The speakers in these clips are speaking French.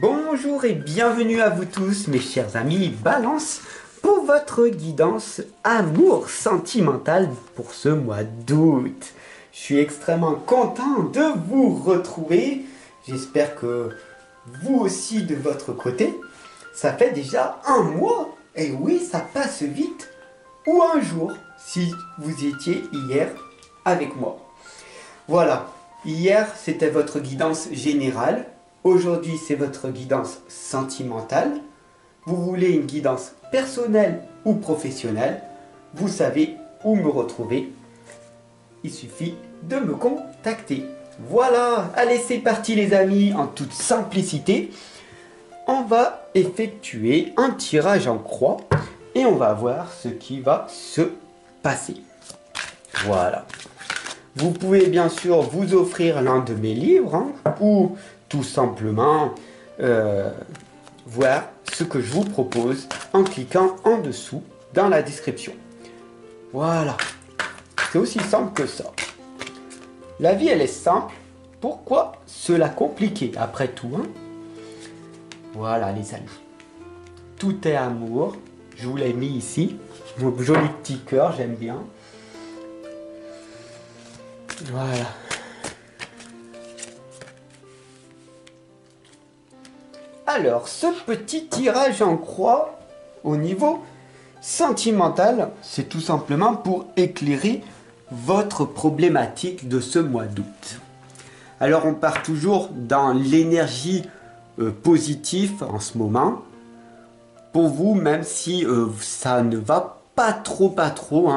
Bonjour et bienvenue à vous tous mes chers amis Balance pour votre guidance amour sentimental pour ce mois d'août. Je suis extrêmement content de vous retrouver. J'espère que vous aussi de votre côté. Ça fait déjà un mois. Et oui, ça passe vite. Ou un jour si vous étiez hier avec moi. Voilà, hier c'était votre guidance générale. Aujourd'hui, c'est votre guidance sentimentale. Vous voulez une guidance personnelle ou professionnelle, vous savez où me retrouver. Il suffit de me contacter. Voilà, allez, c'est parti les amis, en toute simplicité. On va effectuer un tirage en croix et on va voir ce qui va se passer. Voilà. Vous pouvez bien sûr vous offrir l'un de mes livres ou tout simplement voir ce que je vous propose en cliquant en dessous dans la description. Voilà, c'est aussi simple que ça. La vie, elle est simple. Pourquoi se la compliquer après tout Voilà les amis. Tout est amour. Je vous l'ai mis ici. Mon joli petit cœur, j'aime bien. Voilà. Alors, ce petit tirage en croix au niveau sentimental, c'est tout simplement pour éclairer votre problématique de ce mois d'août. Alors, on part toujours dans l'énergie positive en ce moment. Pour vous, même si ça ne va pas trop,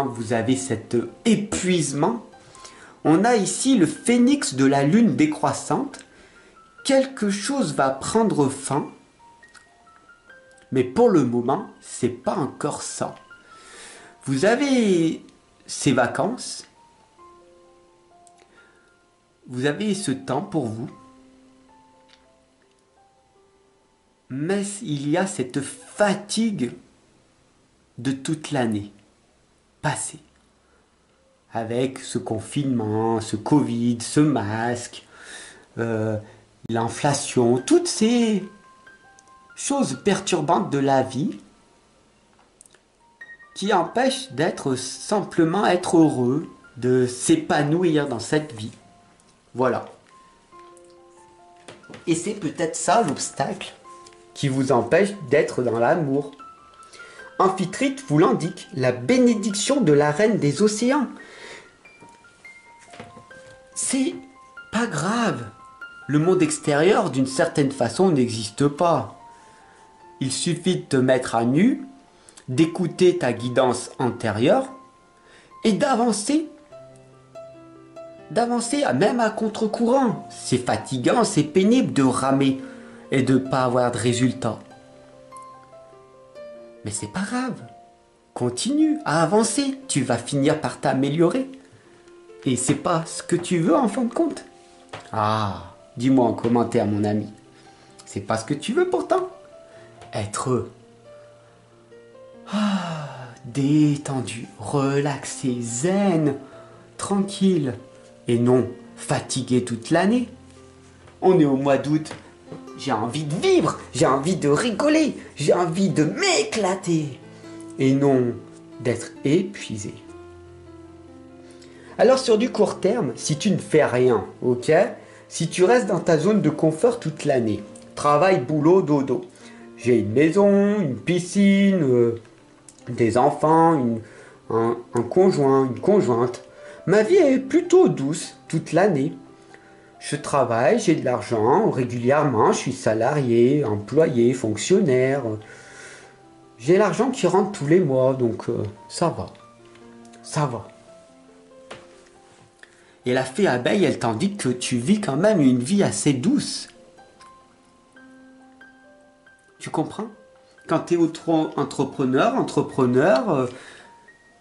vous avez cet épuisement. On a ici le phénix de la lune décroissante. Quelque chose va prendre fin, mais pour le moment, c'est pas encore ça. Vous avez ces vacances, vous avez ce temps pour vous, mais il y a cette fatigue de toute l'année passée, avec ce confinement, ce Covid, ce masque, l'inflation, toutes ces choses perturbantes de la vie qui empêchent d'être simplement être heureux, de s'épanouir dans cette vie. Voilà. Et c'est peut-être ça l'obstacle qui vous empêche d'être dans l'amour. Amphitrite vous l'indique, la bénédiction de la reine des océans. C'est pas grave. Le monde extérieur, d'une certaine façon, n'existe pas. Il suffit de te mettre à nu, d'écouter ta guidance antérieure et d'avancer. D'avancer même à contre-courant. C'est fatigant, c'est pénible de ramer et de ne pas avoir de résultat. Mais c'est pas grave. Continue à avancer. Tu vas finir par t'améliorer. Et c'est pas ce que tu veux en fin de compte. Ah, dis-moi en commentaire, mon ami. C'est pas ce que tu veux pourtant. Être détendu, relaxé, zen, tranquille. Et non fatigué toute l'année. On est au mois d'août. J'ai envie de vivre, j'ai envie de rigoler, j'ai envie de m'éclater. Et non d'être épuisé. Alors sur du court terme, si tu ne fais rien, ok ? Si tu restes dans ta zone de confort toute l'année, travail, boulot, dodo. J'ai une maison, une piscine, des enfants, un conjoint, une conjointe. Ma vie est plutôt douce toute l'année. Je travaille, j'ai de l'argent régulièrement, je suis salarié, employé, fonctionnaire. J'ai l'argent qui rentre tous les mois, donc ça va. Ça va. Et la fée abeille, elle t'indique que tu vis quand même une vie assez douce. Tu comprends ? Quand tu es entrepreneur,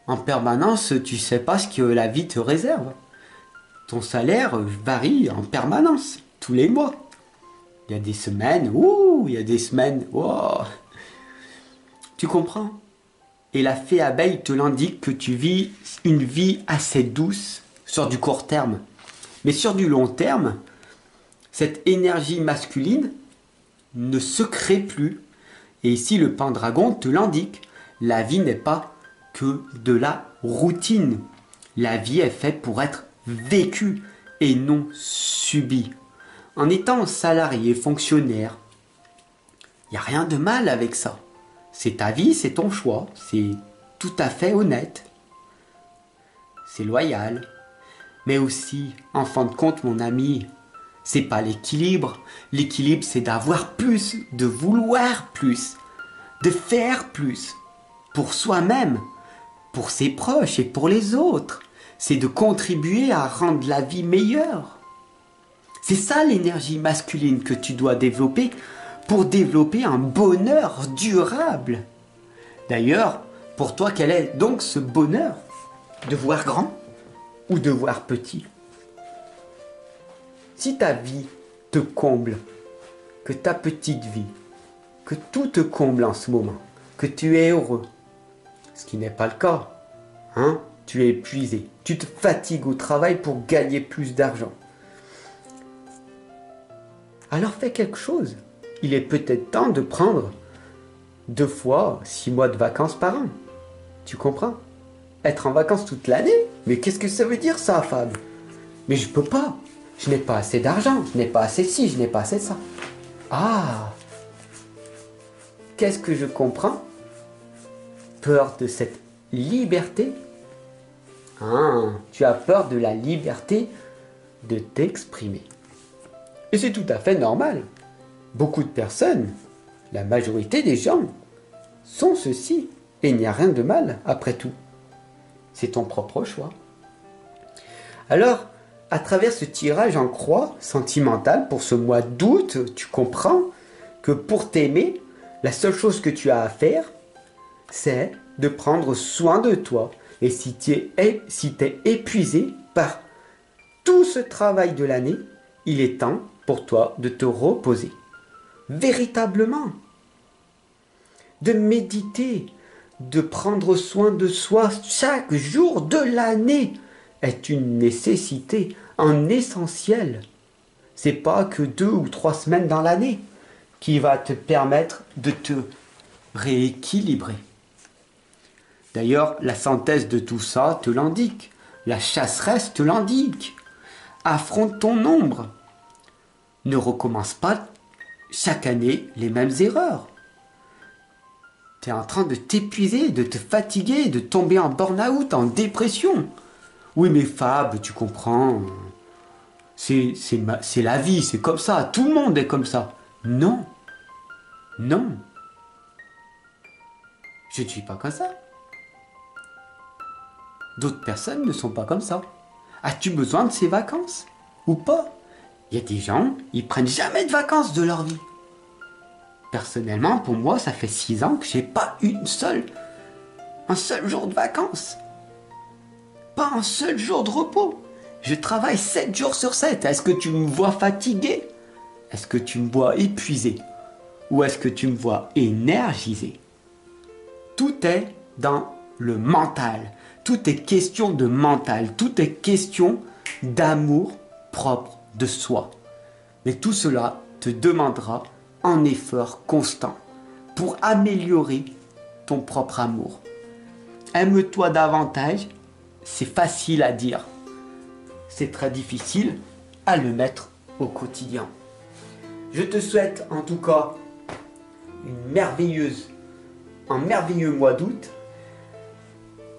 en permanence, tu sais pas ce que la vie te réserve. Ton salaire varie en permanence, tous les mois. Il y a des semaines, il y a des semaines, Tu comprends ? Et la fée abeille te l'indique que tu vis une vie assez douce sur du court terme. Mais sur du long terme, cette énergie masculine ne se crée plus. Et ici, le Pendragon te l'indique. La vie n'est pas que de la routine. La vie est faite pour être vécue et non subie. En étant salarié, fonctionnaire, il n'y a rien de mal avec ça. C'est ta vie, c'est ton choix, c'est tout à fait honnête. C'est loyal. Mais aussi, en fin de compte, mon ami, c'est pas l'équilibre. L'équilibre, c'est d'avoir plus, de vouloir plus, de faire plus. Pour soi-même, pour ses proches et pour les autres. C'est de contribuer à rendre la vie meilleure. C'est ça l'énergie masculine que tu dois développer pour développer un bonheur durable. D'ailleurs, pour toi, quel est donc ce bonheur? De voir grand ou de voir petit? Si ta vie te comble, que ta petite vie, que tout te comble en ce moment, que tu es heureux, ce qui n'est pas le cas, hein? Tu es épuisé, tu te fatigues au travail pour gagner plus d'argent. Alors fais quelque chose. Il est peut-être temps de prendre 2 fois 6 mois de vacances par an. Tu comprends? Être en vacances toute l'année? Mais qu'est-ce que ça veut dire ça, Fab? Mais je peux pas. Je n'ai pas assez d'argent, je n'ai pas assez de ci, je n'ai pas assez de ça. Ah! Qu'est-ce que je comprends? Peur de cette liberté? Ah, tu as peur de la liberté de t'exprimer. Et c'est tout à fait normal. Beaucoup de personnes, la majorité des gens, sont ceci. Et il n'y a rien de mal après tout. C'est ton propre choix. Alors, à travers ce tirage en croix sentimental pour ce mois d'août, tu comprends que pour t'aimer, la seule chose que tu as à faire, c'est de prendre soin de toi. Et si tu es épuisé par tout ce travail de l'année, il est temps pour toi de te reposer. Véritablement. De méditer, de prendre soin de soi chaque jour de l'année est une nécessité, un essentiel. C'est pas que 2 ou 3 semaines dans l'année qui va te permettre de te rééquilibrer. D'ailleurs, la synthèse de tout ça te l'indique. La chasseresse te l'indique. Affronte ton ombre. Ne recommence pas chaque année les mêmes erreurs. Tu es en train de t'épuiser, de te fatiguer, de tomber en burn-out, en dépression. Oui, mais Fab, tu comprends. C'est la vie, c'est comme ça. Tout le monde est comme ça. Non. Non. Je ne suis pas comme ça. D'autres personnes ne sont pas comme ça. As-tu besoin de ces vacances? Ou pas? Il y a des gens, ils prennent jamais de vacances de leur vie. Personnellement, pour moi, ça fait 6 ans que j'ai pas eu un seul jour de vacances. Pas un seul jour de repos. Je travaille 7 jours sur 7. Est-ce que tu me vois fatigué? Est-ce que tu me vois épuisé? Ou est-ce que tu me vois énergisé? Tout est dans le mental. Tout est question de mental. Tout est question d'amour propre de soi. Mais tout cela te demandera un effort constant pour améliorer ton propre amour. Aime-toi davantage, c'est facile à dire. C'est très difficile à le mettre au quotidien. Je te souhaite en tout cas un merveilleux mois d'août,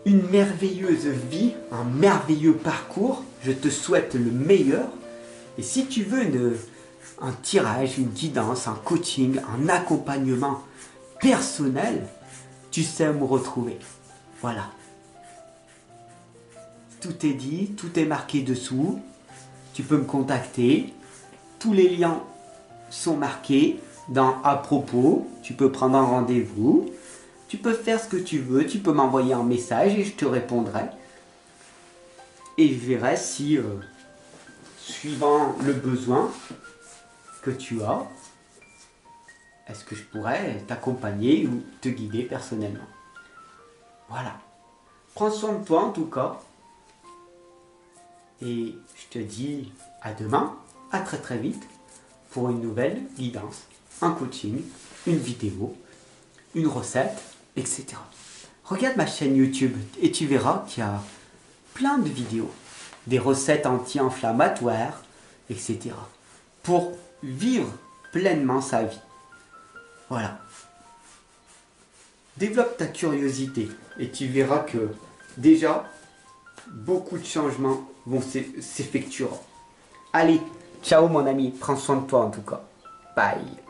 une merveilleuse vie, un merveilleux parcours. Je te souhaite le meilleur. Et si tu veux un tirage, une guidance, un coaching, un accompagnement personnel, tu sais me retrouver. Voilà. Tout est dit, tout est marqué dessous. Tu peux me contacter. Tous les liens sont marqués dans à propos. Tu peux prendre un rendez-vous. Tu peux faire ce que tu veux. Tu peux m'envoyer un message et je te répondrai. Et je verrai si, suivant le besoin que tu as, est-ce que je pourrais t'accompagner ou te guider personnellement. Voilà. Prends soin de toi en tout cas. Et je te dis à demain, à très très vite, pour une nouvelle guidance. un coaching, une vidéo, une recette, etc. Regarde ma chaîne YouTube et tu verras qu'il y a plein de vidéos, des recettes anti-inflammatoires, etc. pour vivre pleinement sa vie. Voilà. Développe ta curiosité et tu verras que déjà, beaucoup de changements vont s'effectuer. Allez, ciao mon ami, prends soin de toi en tout cas. Bye.